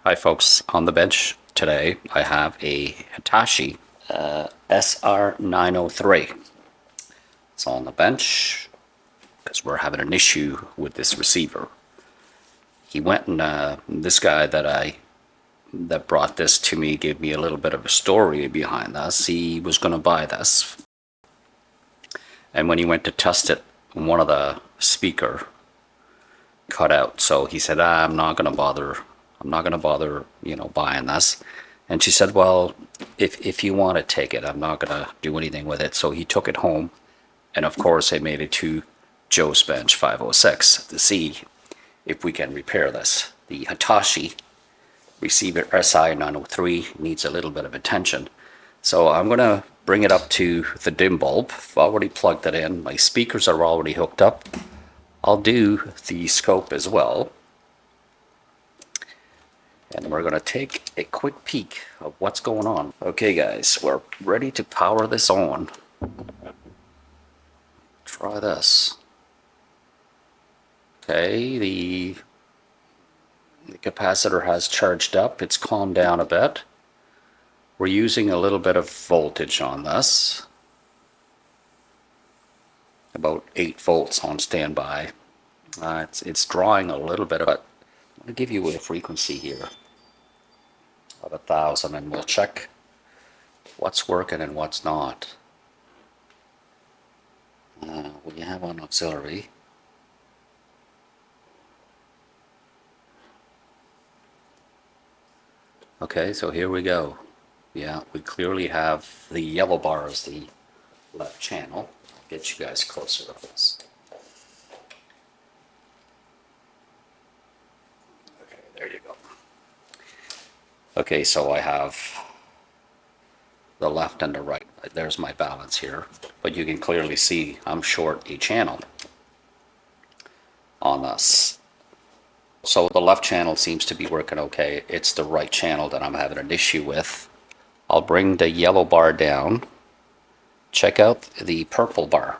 Hi folks, on the bench today I have a Hitachi SR903. It's on the bench because we're having an issue with this receiver. He went and this guy that brought this to me gave me a little bit of a story behind this. He was going to buy this, and when he went to test it, one of the speaker cut out. So he said, I'm not going to bother, buying this. And she said, well, if you want to take it, I'm not going to do anything with it. So he took it home. And of course, I made it to Joe's Bench 506 to see if we can repair this. The Hitachi receiver SI903 needs a little bit of attention. So I'm going to bring it up to the dim bulb. I've already plugged it in. My speakers are already hooked up. I'll do the scope as well. And we're going to take a quick peek of what's going on. Okay guys, we're ready to power this on. Try this. Okay, the capacitor has charged up. It's calmed down a bit. We're using a little bit of voltage on this. About 8 volts on standby. It's drawing a little bit of it. I'll give you a frequency here of 1,000 and we'll check what's working and what's not. We have on auxiliary. Okay, so here we go. Yeah, we clearly have the yellow bar as the left channel. I'll get you guys closer to this. Okay, there you go. Okay, so I have the left and the right. There's my balance here, but you can clearly see I'm short a channel on this. So the left channel seems to be working okay. It's the right channel that I'm having an issue with. I'll bring the yellow bar down. Check out the purple bar.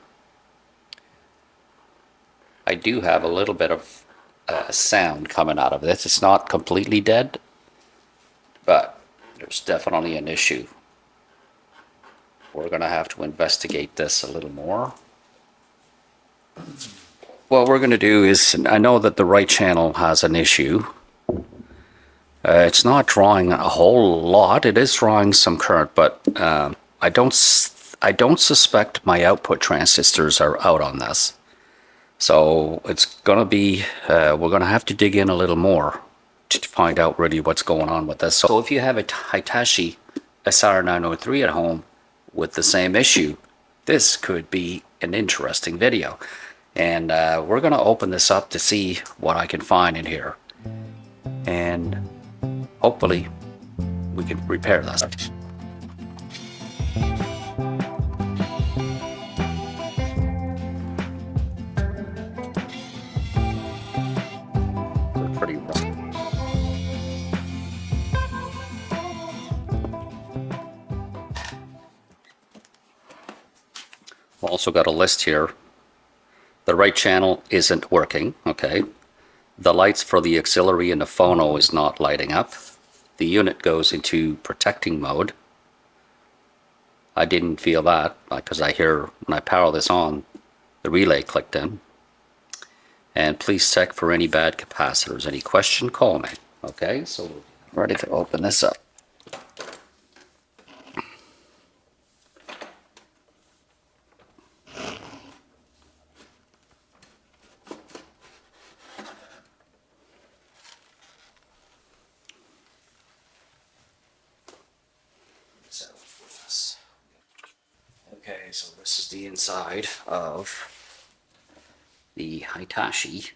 I do have a little bit of sound coming out of this. It's not completely dead, but there's definitely an issue. We're going to have to investigate this a little more. What we're going to do is, I know that the right channel has an issue. It's not drawing a whole lot. It is drawing some current, but I don't suspect my output transistors are out on this. So it's going to be, we're going to have to dig in a little more to find out really what's going on with this. So if you have a Hitachi SR903 at home with the same issue, this could be an interesting video. And we're going to open this up to see what I can find in here. And hopefully we can repair this. They're pretty rough. Also got a list here. The right channel isn't working, okay? The lights for the auxiliary and the phono is not lighting up. The unit goes into protecting mode. I didn't feel that because I hear when I power this on, the relay clicked in. And please check for any bad capacitors. Any question, call me. Okay, so we're ready to open this up. Okay, so this is the inside of the Hitachi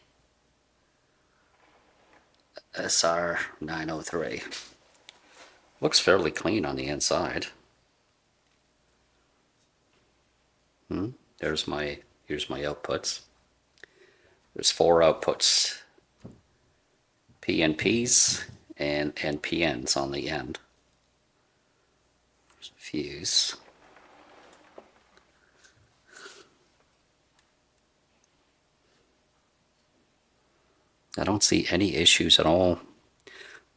SR903. Looks fairly clean on the inside. Here's my outputs. There's 4 outputs. PNPs and NPNs on the end. There's a fuse. I don't see any issues at all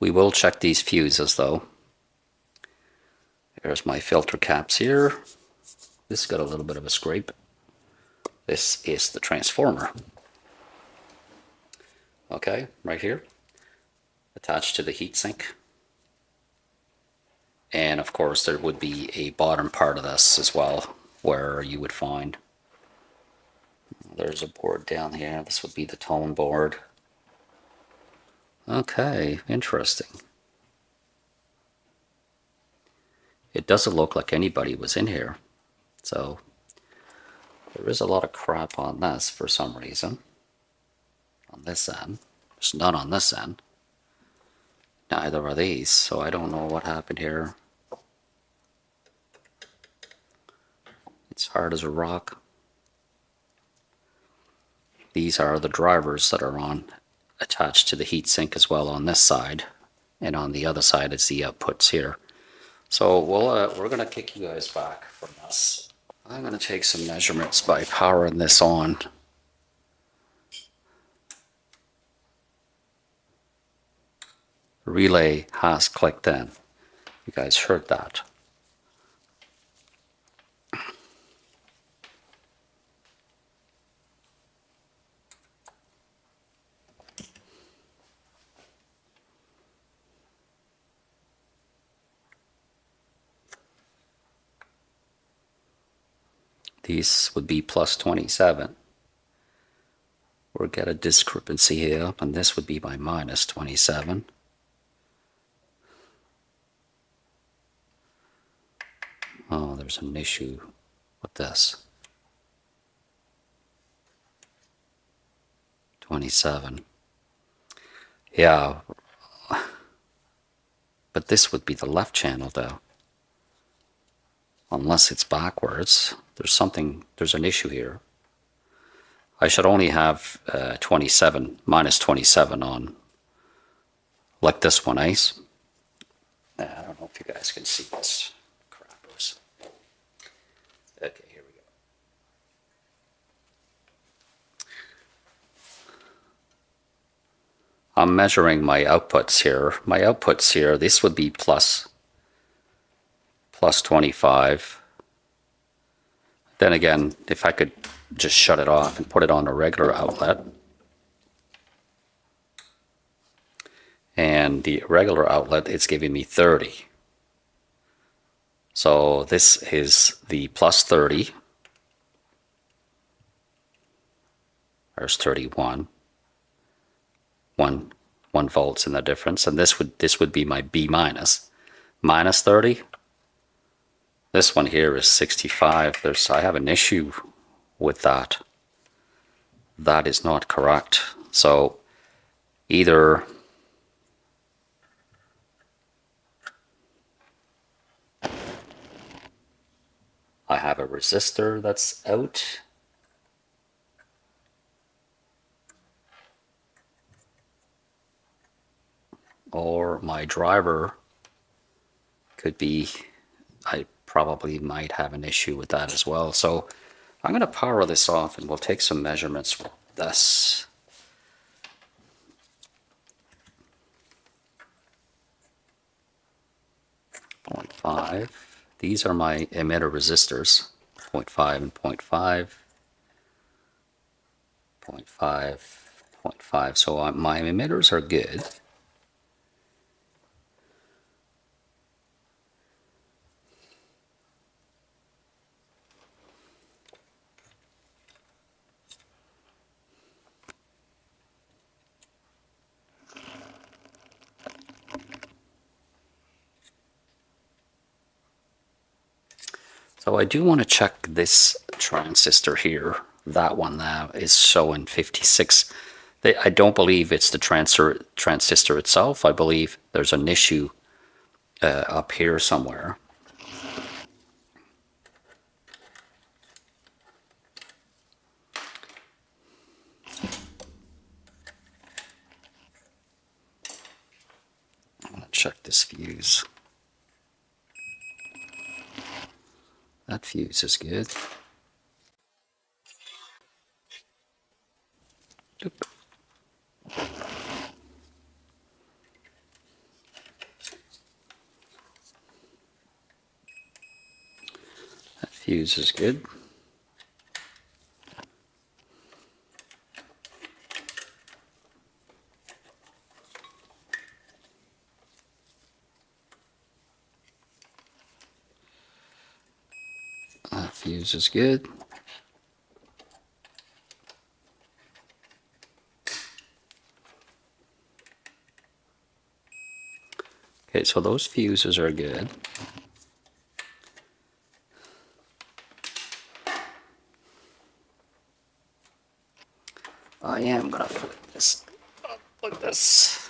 We will check these fuses though. There's my filter caps here. This has got a little bit of a scrape. This is the transformer. Okay, right here, attached to the heatsink. And of course there would be a bottom part of this as well, where you would find, there's a board down here. This would be the tone board. Okay, interesting. It doesn't look like anybody was in here. So there is a lot of crap on this for some reason. On this end. There's none on this end. Neither are these, so I don't know what happened here. It's hard as a rock. These are the drivers that are on, attached to the heatsink as well on this side, and on the other side is the outputs here. So we're going to kick you guys back from this. I'm going to take some measurements by powering this on. The relay has clicked in. You guys heard that. These would be plus 27. We'll get a discrepancy here, and this would be my minus 27. Oh, there's an issue with this. 27. Yeah. But this would be the left channel though. Unless it's backwards. There's an issue here. I should only have 27, minus 27 on, like this one, Ace. I don't know if you guys can see this. Crappers. Okay, here we go. I'm measuring my outputs here. My outputs here, this would be plus 25. Then again, if I could just shut it off and put it on a regular outlet. And the regular outlet, it's giving me 30. So this is the plus 30. There's 31. One volts in the difference, and this would be my B minus. Minus 30. This one here is 65. I have an issue with that. That is not correct. So either I have a resistor that's out, or my driver could be, I probably might have an issue with that as well. So I'm going to power this off and we'll take some measurements with this. .5. These are my emitter resistors. 0.5 and 0.5. 0.5, 0.5. So my emitters are good. So I do want to check this transistor here. That one now is showing 56. I don't believe it's the transistor itself. I believe there's an issue up here somewhere. I'm going to check this fuse. That fuse is good. Oop. Fuse is good. Fuse is good. Okay, so those fuses are good. I am gonna flip this up like this.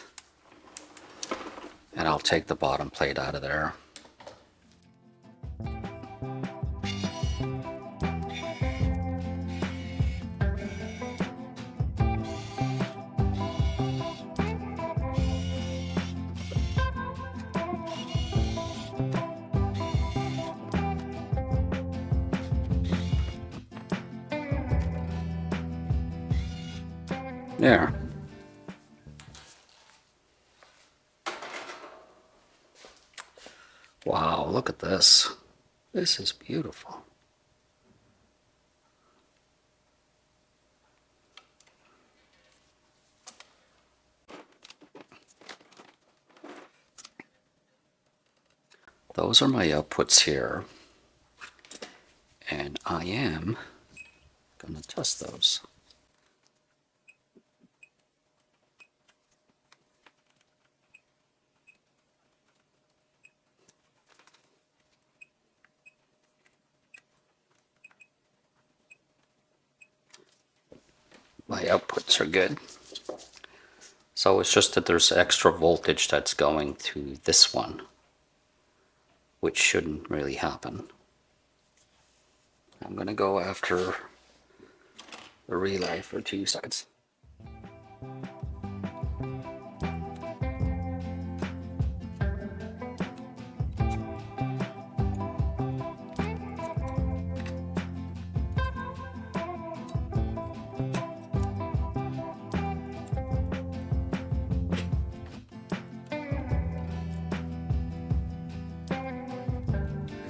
And I'll take the bottom plate out of there. There. Wow, look at this. This is beautiful. Those are my outputs here. And I am going to test those. My outputs are good. So it's just that there's extra voltage that's going to this one, which shouldn't really happen. I'm going to go after the relay for 2 seconds.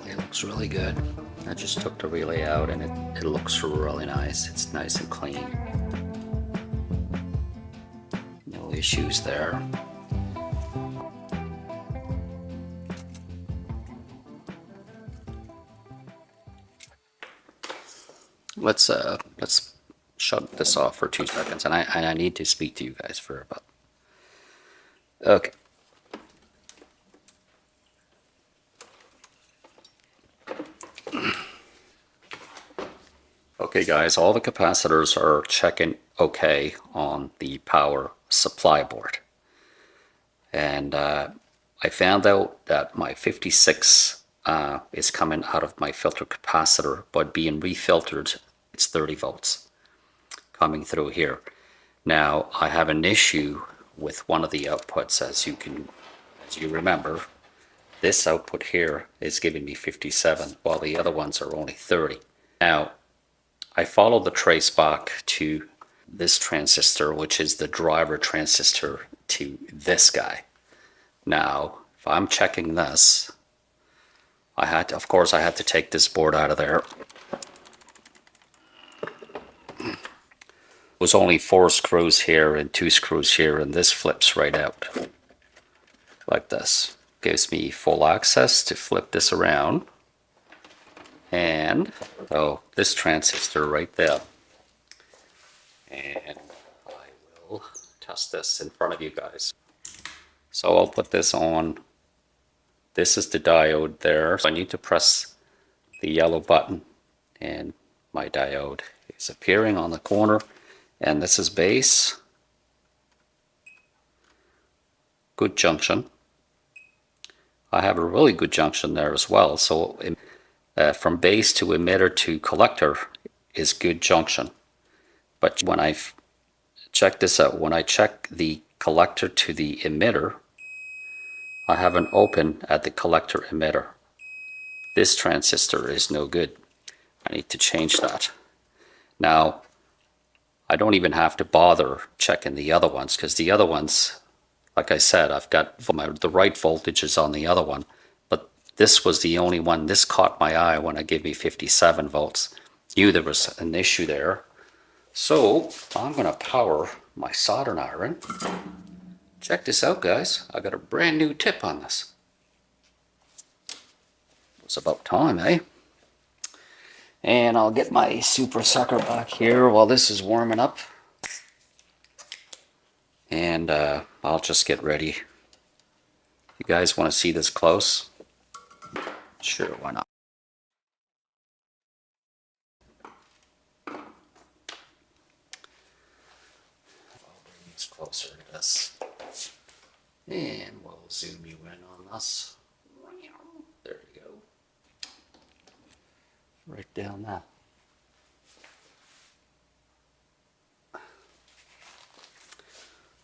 It looks really good. I just took the relay out and it looks really nice. It's nice and clean. No issues there. Let's shut this off for 2 seconds, and I need to speak to you guys for about. Okay. Okay guys, all the capacitors are checking okay on the power supply board. And I found out that my 56 is coming out of my filter capacitor, but being refiltered, it's 30 volts coming through here. Now I have an issue with one of the outputs, as you remember. This output here is giving me 57, while the other ones are only 30. Now, I follow the trace back to this transistor, which is the driver transistor, to this guy. Now, if I'm checking this, of course I had to take this board out of there. It was only 4 screws here and 2 screws here, and this flips right out like this. Gives me full access to flip this around. And this transistor right there. And I will test this in front of you guys. So I'll put this on. This is the diode there. So I need to press the yellow button, and my diode is appearing on the corner. And this is base. Good junction. I have a really good junction there as well. So from base to emitter to collector is good junction. But when I check this out, when I check the collector to the emitter, I have an open at the collector emitter. This transistor is no good. I need to change that. Now, I don't even have to bother checking the other ones, because the other ones, like I said, I've got the right voltages on the other one, but This was the only one. This caught my eye when it gave me 57 volts. Knew there was an issue there. So I'm going to power my soldering iron. Check this out, guys. I got a brand new tip on this. It's about time, eh? And I'll get my super sucker back here while this is warming up. And I'll just get ready. You guys want to see this close? Sure, why not? I'll bring these closer to this. And we'll zoom you in on this. There you go. Right down that.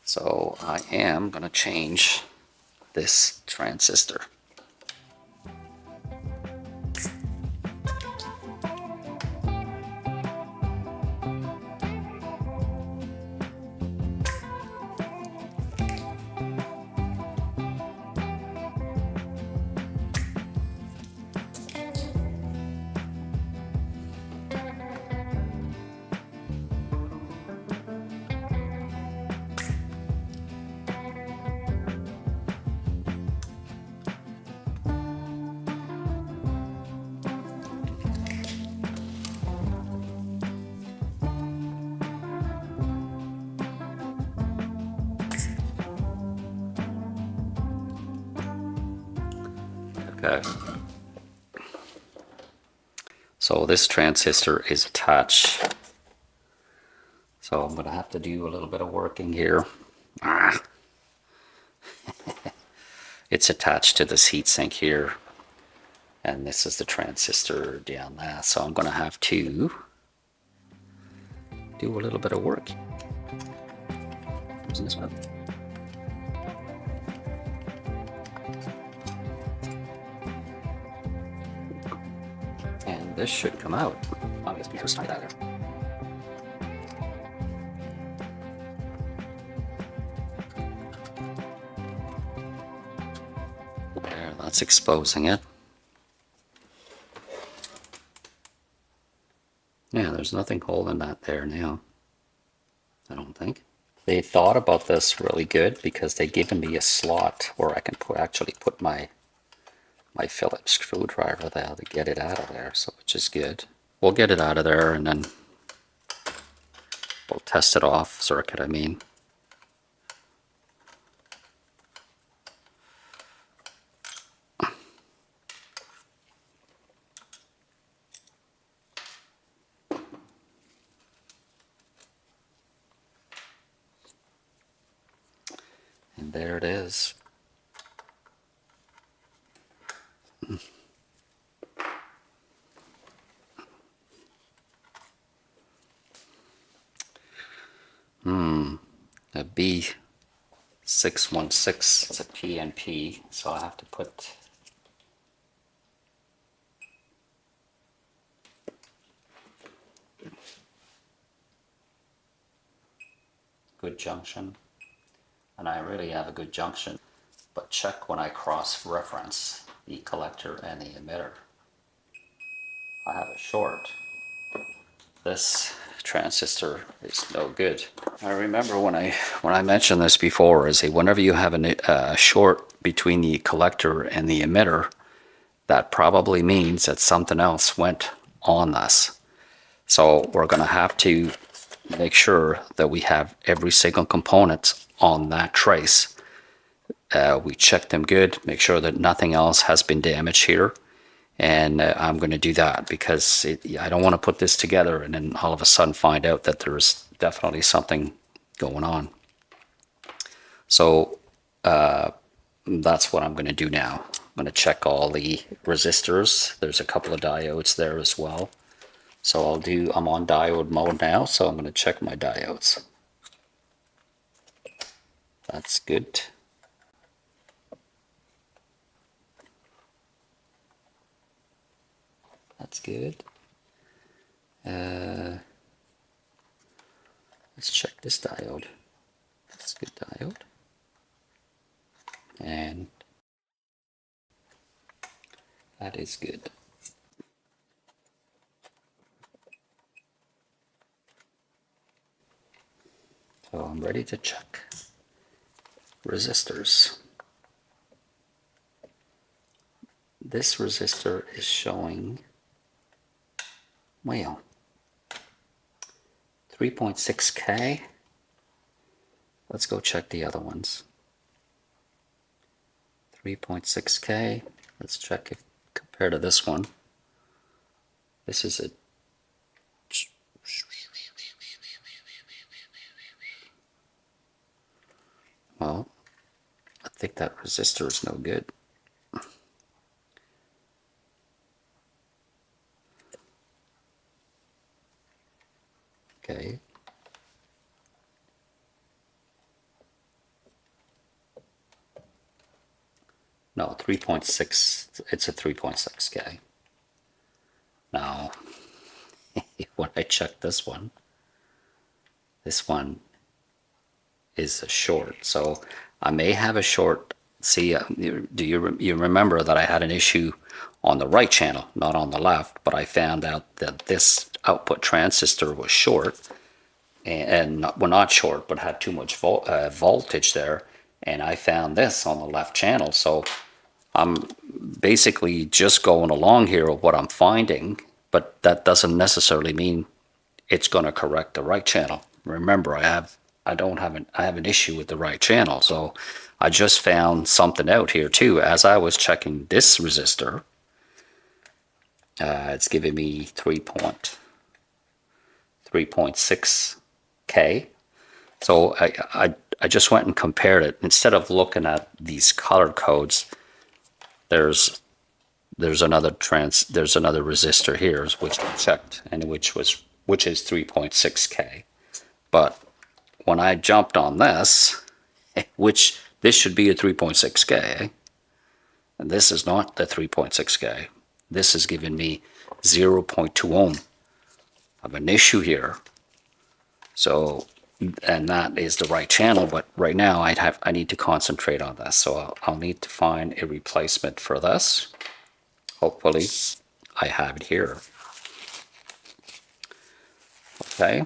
So I am going to change this transistor. Okay. So this transistor is attached. So I'm going to have to do a little bit of working here. It's attached to this heatsink here. And this is the transistor down there. So I'm going to have to do a little bit of work. Using this one. And this should come out. I'm going to be tight out there. There, that's exposing it. Yeah, there's nothing holding that there now. I don't think. They thought about this really good because they've given me a slot where I can actually put my Phillips screwdriver there to get it out of there, so which is good. We'll get it out of there and then we'll test it off circuit, I mean. And there it is. A B616, it's a PNP, so I have to put good junction, and I really have a good junction, but check when I cross-reference the collector and the emitter. I have a short. This transistor is no good. I remember when I mentioned this before, is that whenever you have a short between the collector and the emitter, that probably means that something else went on this. So we're going to have to make sure that we have every single component on that trace. We check them good, make sure that nothing else has been damaged here. And I'm going to do that because I don't want to put this together and then all of a sudden find out that there's definitely something going on. So that's what I'm going to do now. I'm going to check all the resistors. There's a couple of diodes there as well. So I'm on diode mode now, so I'm going to check my diodes. That's good. That's good. Let's check this diode. That's a good diode. And That is good. So I'm ready to check resistors. This resistor is showing, well, 3.6K. Let's go check the other ones. 3.6K. Let's check if compared to this one. This is a well, I think that resistor is no good. Okay. No, 3.6, it's a 3.6K. Now, when I check this one is a short. So I may have a short. See, do you remember that I had an issue on the right channel, not on the left, but I found out that this output transistor was short, and well, not short, but had too much voltage there, and I found this on the left channel. So I'm basically just going along here with what I'm finding, but that doesn't necessarily mean it's going to correct the right channel. Remember, I have an issue with the right channel. So I just found something out here too. As I was checking this resistor, it's giving me 3.6K. So I just went and compared it. Instead of looking at these color codes, there's another resistor here which I checked, and which is 3.6K. But when I jumped on this, which this should be a 3.6K, and this is not the 3.6K. This is giving me 0.2 ohm of an issue here. So, and that is the right channel, but right now I need to concentrate on this. So I'll need to find a replacement for this. Hopefully I have it here. Okay.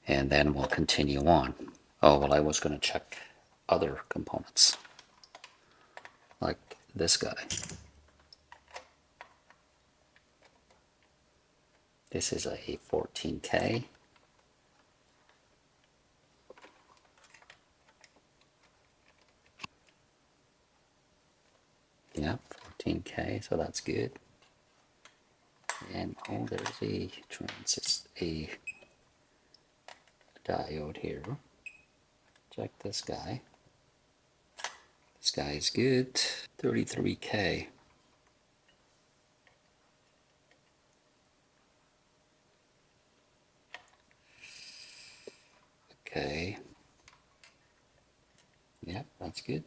And then we'll continue on. Oh, well, I was going to check other components, like this guy. This is a 14K. Yeah, 14K, so that's good. And oh, there's a diode here. Check this guy. This guy is good. 33K. Okay. Yep, that's good.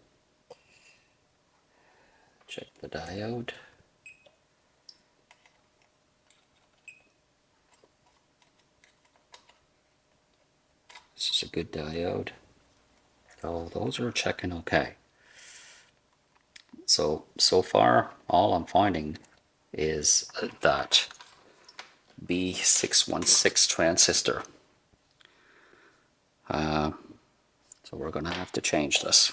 Check the diode. This is a good diode. So those are checking okay. So far, all I'm finding is that B616 transistor. So we're going to have to change this.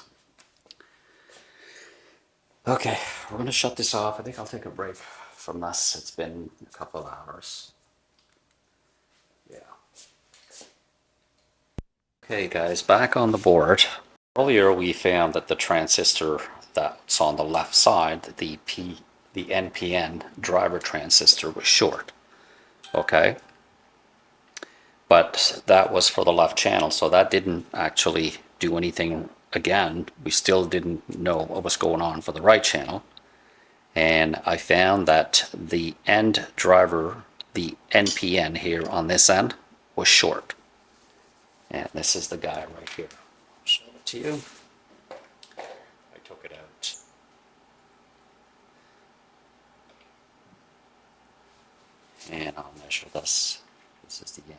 Okay, we're going to shut this off. I think I'll take a break from this. It's been a couple of hours. Yeah. Okay guys, back on the board. Earlier we found that the transistor that's on the left side, the NPN driver transistor, was short. Okay. But that was for the left channel, so that didn't actually do anything. Again, we still didn't know what was going on for the right channel. And I found that the end driver, the NPN here on this end, was short. And this is the guy right here. I'll show it to you. I took it out. And I'll measure this. This is the NPN.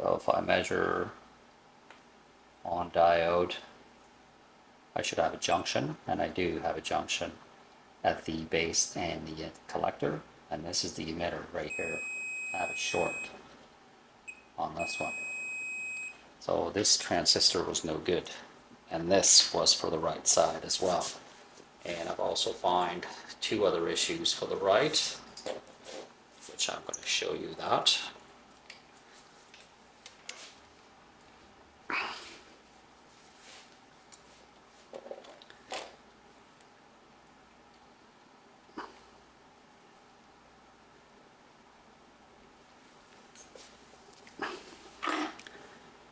So if I measure on diode, I should have a junction, and I do have a junction at the base and the collector, and this is the emitter right here. I have a short on this one. So this transistor was no good, and this was for the right side as well. And I've also found two other issues for the right, which I'm going to show you that.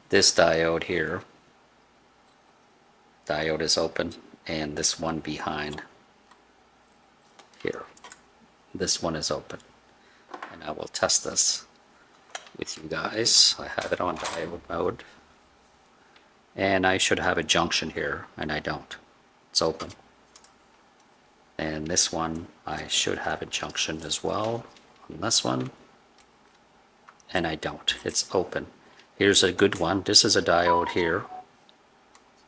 This diode here, diode is open, and this one behind here, this one is open. And I will test this with you guys. I have it on diode mode, and I should have a junction here, and I don't. It's open. And this one, I should have a junction as well on this one, and I don't. It's open. Here's a good one. This is a diode here.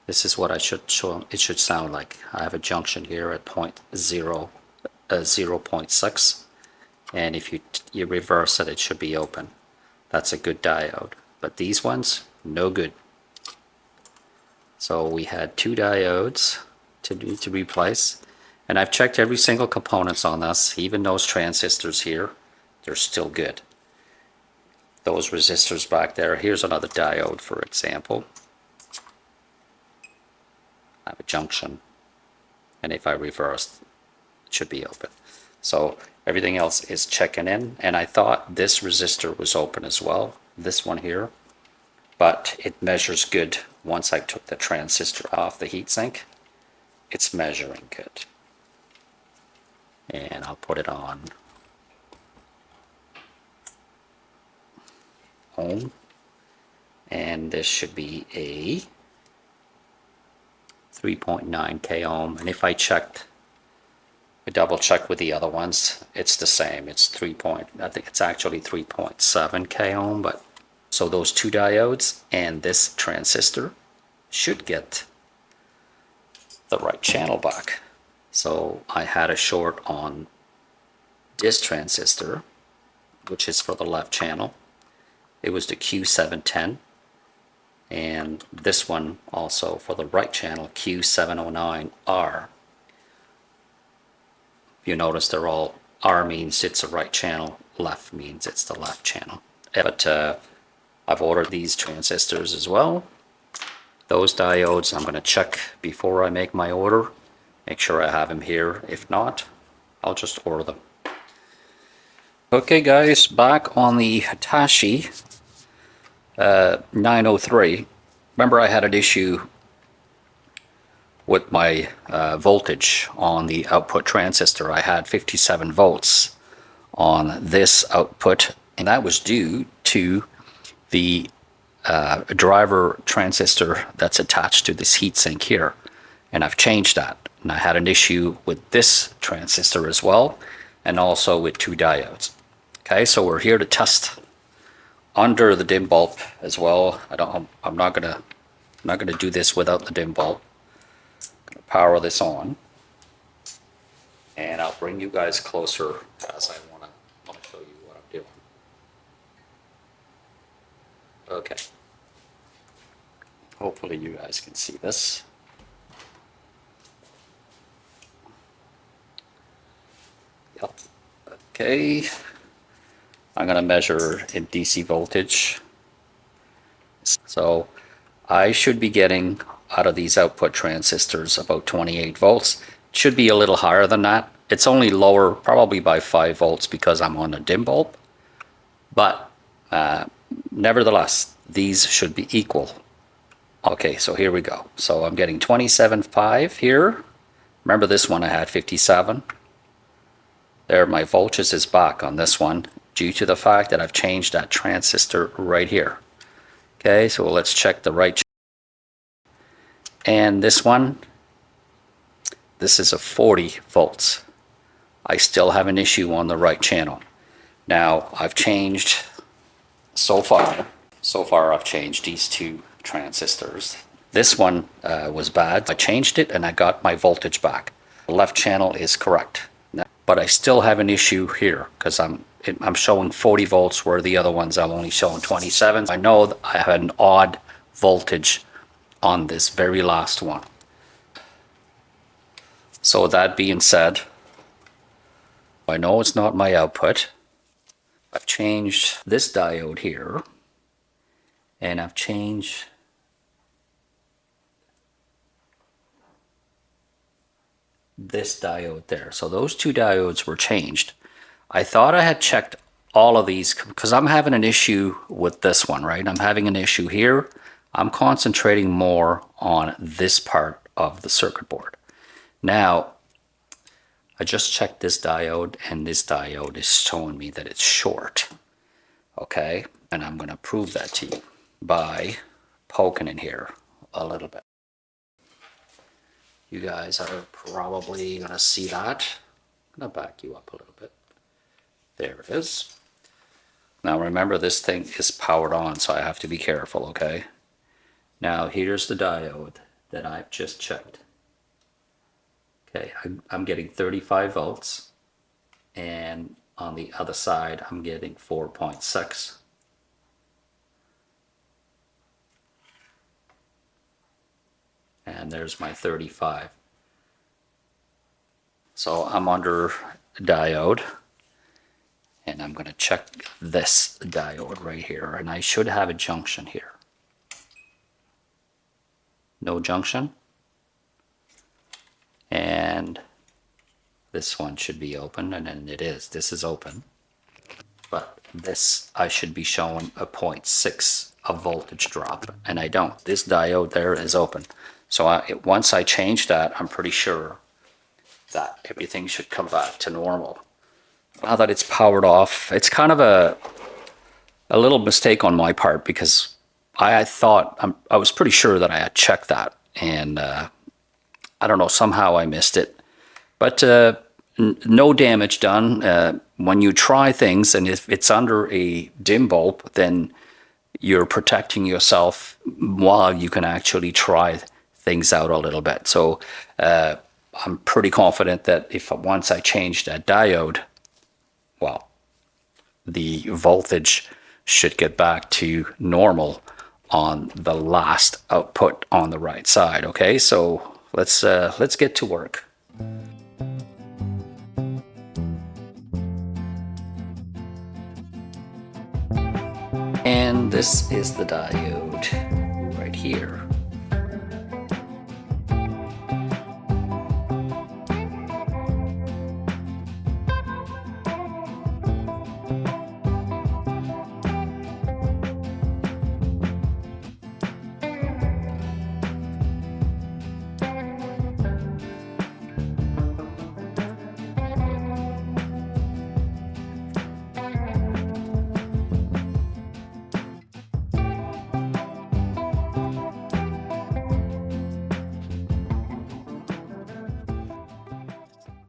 This is what I should show. It should sound like. I have a junction here at 0.6, and if you reverse it, it should be open. That's a good diode. But these ones, no good. So we had two diodes to replace, and I've checked every single components on this. Even those transistors here, they're still good. Those resistors back there. Here's another diode, for example. I have a junction, and if I reverse, it should be open. So everything else is checking in, and I thought this resistor was open as well, this one here, but it measures good. Once I took the transistor off the heatsink, it's measuring good. And I'll put it on ohm, and this should be a 3.9 k ohm, and if I double checked with the other ones, it's the same. It's I think it's actually 3.7 k ohm, but so those two diodes and this transistor should get the right channel back. So I had a short on this transistor, which is for the left channel. It was the Q710, and this one also for the right channel, Q709R. If you notice, they're all, R means it's a right channel, left means it's the left channel. But I've ordered these transistors as well. Those diodes I'm going to check before I make my order, make sure I have them here. If not, I'll just order them. Okay guys, back on the Hitachi 903. Remember, I had an issue with my voltage on the output transistor. I had 57 volts on this output, and that was due to the driver transistor that's attached to this heatsink here, and I've changed that. And I had an issue with this transistor as well, and also with two diodes. Okay, so we're here to test under the dim bulb as well. I'm not gonna do this without the dim bulb. I'm gonna power this on, and I'll bring you guys closer as I wanna show you what I'm doing. Okay. Hopefully you guys can see this. Yep. Okay. I'm going to measure in DC voltage. So I should be getting out of these output transistors about 28 volts. It should be a little higher than that. It's only lower probably by 5 volts because I'm on a dim bulb. But nevertheless, these should be equal. Okay, so here we go. So I'm getting 27.5 here. Remember this one I had 57. There, my voltage is back on this one due to the fact that I've changed that transistor right here. Okay, so let's check the right. And this one, this is a 40 volts. I still have an issue on the right channel. Now, I've changed so far. So far I've changed these two transistors. This one was bad. I changed it and I got my voltage back. The left channel is correct. But I still have an issue here because I'm showing 40 volts where the other ones I'm only showing 27. I know that I have an odd voltage on this very last one. So that being said, I know it's not my output. I've changed this diode here, and I've changed this diode there. So those two diodes were changed. I thought I had checked all of these because I'm having an issue with this one, right? I'm having an issue here. I'm concentrating more on this part of the circuit board. Now, I just checked this diode and this diode is showing me that it's short. Okay, and I'm going to prove that to you by poking in here a little bit. You guys are probably going to see that. I'm going to back you up a little bit. There it is. Now remember, this thing is powered on, so I have to be careful, okay? Now here's the diode that I've just checked. Okay, I'm getting 35 volts, and on the other side I'm getting 4.6. And there's my 35. So I'm under diode, and I'm going to check this diode right here, and I should have a junction here. No junction. And this one should be open, and then it is. This is open. But this, I should be showing a 0.6 of voltage drop, and I don't. This diode there is open. So once I change that, I'm pretty sure that everything should come back to normal. Now that it's powered off, it's kind of a little mistake on my part because I was pretty sure that I had checked that, and I don't know, somehow I missed it. But no damage done. When you try things, and if it's under a dim bulb, then you're protecting yourself while you can actually try things out a little bit. So I'm pretty confident that if once I change that diode, well, the voltage should get back to normal on the last output on the right side. Okay, so let's get to work. And this is the diode right here.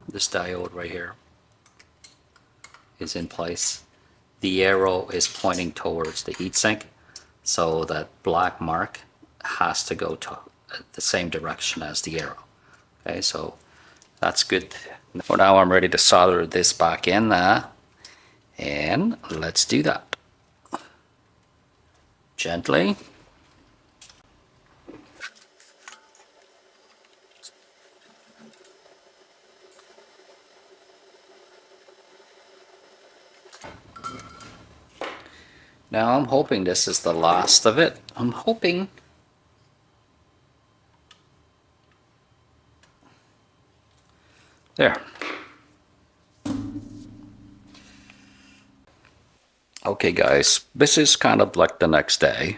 This diode right here is in place. The arrow is pointing towards the heatsink, so that black mark has to go to the same direction as the arrow. Okay, so that's good. For now, I'm ready to solder this back in there, and let's do that. Gently. Now I'm hoping this is the last of it. I'm hoping. There. Okay guys, this is kind of like the next day.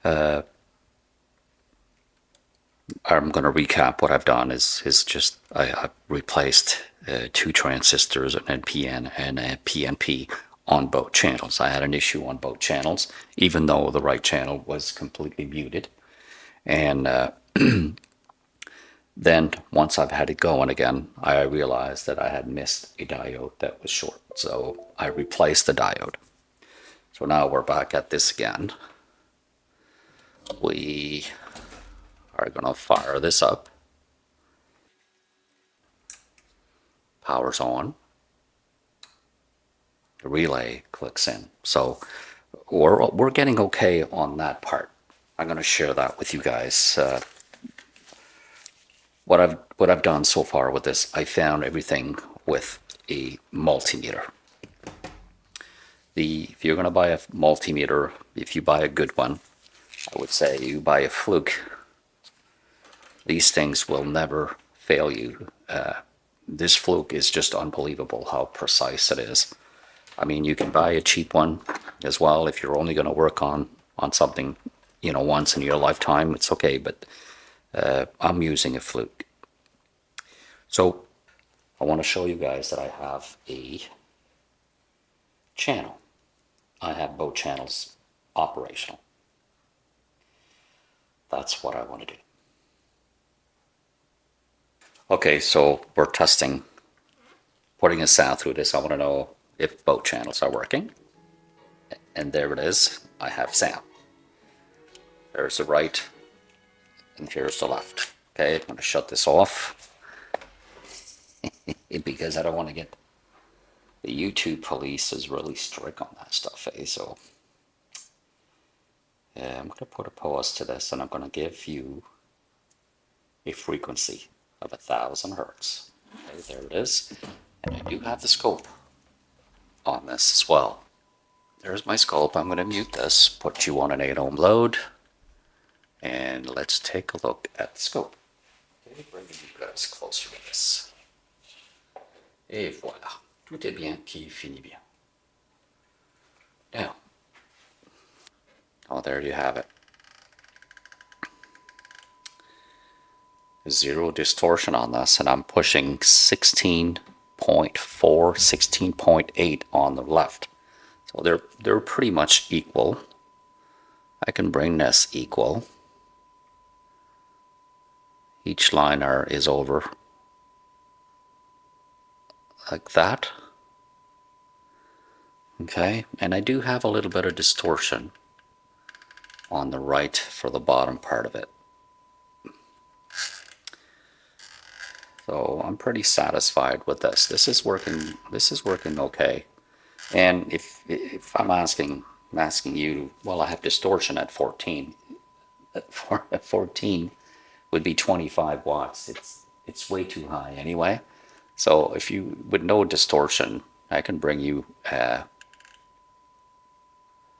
I'm going to recap what I've done is just I've replaced 2 transistors, an NPN and a PNP on both channels. I had an issue on both channels, even though the right channel was completely muted. And then once I've had it going again, I realized that I had missed a diode that was short. So I replaced the diode. So now we're back at this again. We are going to fire this up. Power's on. The relay clicks in. So we're getting okay on that part. I'm going to share that with you guys. What I've done so far with this, I found everything with a multimeter. If you're going to buy a multimeter, if you buy a good one, I would say you buy a Fluke. These things will never fail you. This Fluke is just unbelievable how precise it is. I mean, you can buy a cheap one as well if you're only going to work on something, you know, once in your lifetime. It's okay, but I'm using a Fluke. So I want to show you guys that I have a channel. I have both channels operational. That's what I want to do. Okay, so we're testing, putting a sound through this. I want to know if both channels are working. And there it is. I have sound. There's the right, and here's the left. Okay, I'm going to shut this off because I don't want to get, the YouTube police is really strict on that stuff, eh? So I'm going to put a pause to this, and I'm going to give you a frequency of 1000 hertz. Okay, there it is. And I do have the scope on this as well. There's my scope. I'm going to mute this, put you on an 8 ohm load, and let's take a look at the scope. Okay, bringing you guys closer to this. Et voilà. Tout est bien qui finit bien. Now, oh, there you have it. Zero distortion on this, and I'm pushing 16.4, 16.8 on the left. So they're pretty much equal. I can bring this equal. Each line is over like that. Okay, and I do have a little bit of distortion on the right for the bottom part of it. So I'm pretty satisfied with this. This is working okay. And if I'm asking you, well, I have distortion at 14. At 14 would be 25 watts. It's way too high anyway. So if you, with no distortion, I can bring you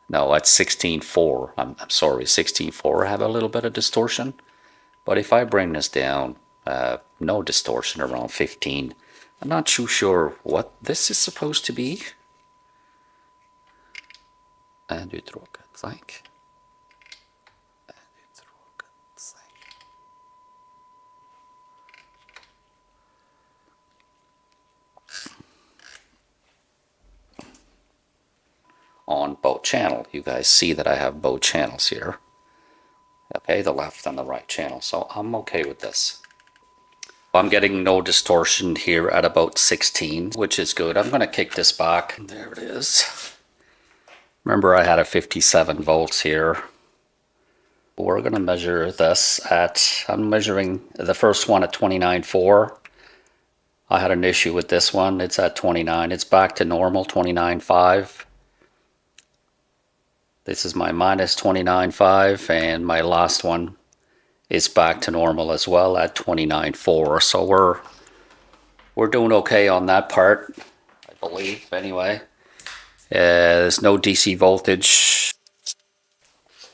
no, at 16.4. I'm sorry, 16.4 I have a little bit of distortion. But if I bring this down, no distortion, around 15. I'm not too sure what this is supposed to be. 1, 2, 3, 4, 5. 1, 2, 3, 4, 5. On both channels, you guys see that I have both channels here. Okay, the left and the right channel. So I'm okay with this. I'm getting no distortion here at about 16, which is good. I'm going to kick this back. There it is. Remember, I had a 57 volts here. We're going to measure this at, I'm measuring the first one at 29.4. I had an issue with this one. It's at 29. It's back to normal, 29.5. This is my minus 29.5, and my last one is back to normal as well at 29.4. So we're doing okay on that part, I believe, anyway. There's no DC voltage.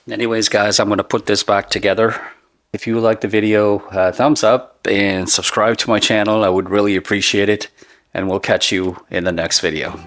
Anyways, guys, I'm going to put this back together. If you like the video, thumbs up and subscribe to my channel. I would really appreciate it. And we'll catch you in the next video.